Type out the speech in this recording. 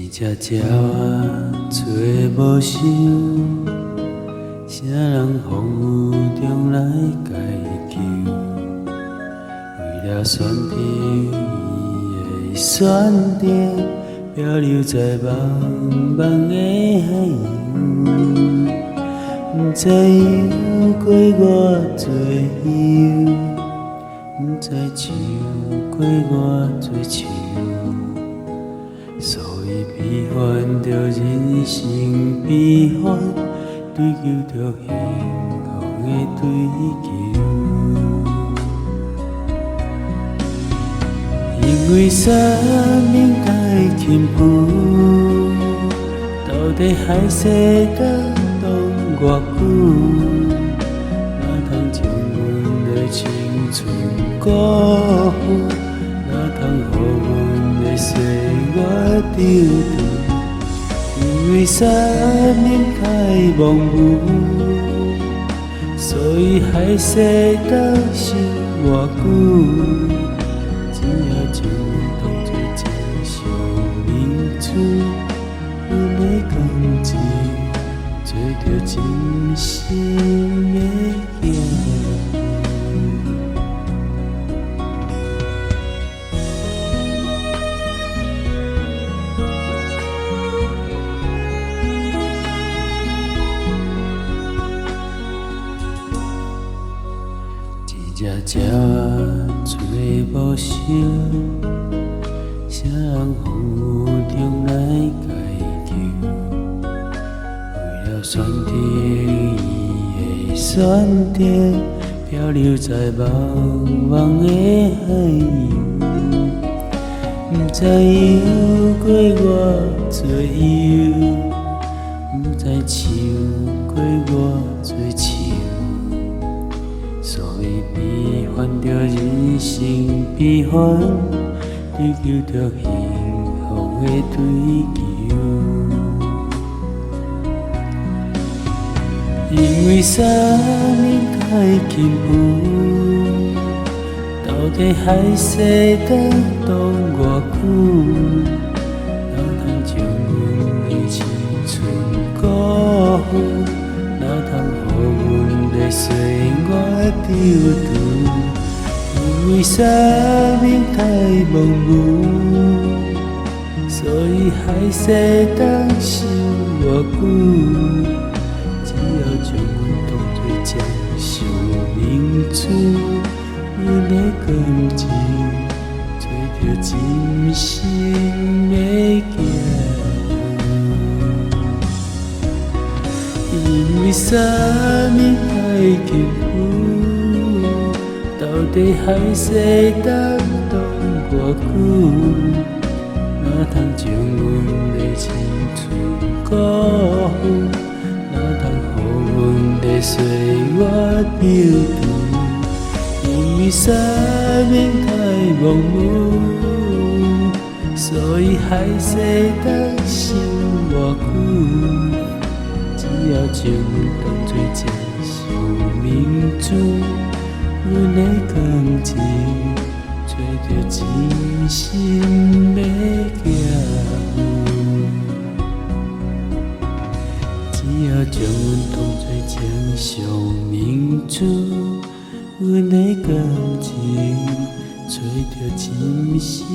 一只鸟仔找无收，啥人风雨中来解救？为了选择伊的选择，漂流在茫茫的海洋，不知游过偌多游，不知唱过偌多唱。所以悲欢着人生悲欢，追求着幸福的追求。因为生命太轻浮，到底还舍得当偌久？哪通将阮的青春辜负？哪通予阮的岁月丢掉？因为生命太模糊，所以还舍得想偌久？只要将阮当作掌上明珠，阮的感情做着真心的行。一只鸟仔找无收，啥人风雨中来解救？为了选择伊的选择，漂流在茫茫的海洋，不知游过偌多游，不知唱过偌多唱。所以悲欢着人生悲欢，追求着幸福的追求。因为生命太轻浮，到底还舍得当偌久？哪通将阮的青春辜负？哪通予阮的岁月丢掉？因为生命太模糊，所以还舍得想偌久？只要将阮当作掌上明珠，阮的感情做着真心的行。因为生命太轻浮，到底还舍得当偌久？哪通将阮的青春辜负？哪通予阮的岁月丢掉？因为生命太模糊，所以还舍得想偌久？只要将阮当作掌上明珠，阮的感情做着真心的行。只要将阮当作掌上明珠，阮的感情做着真心。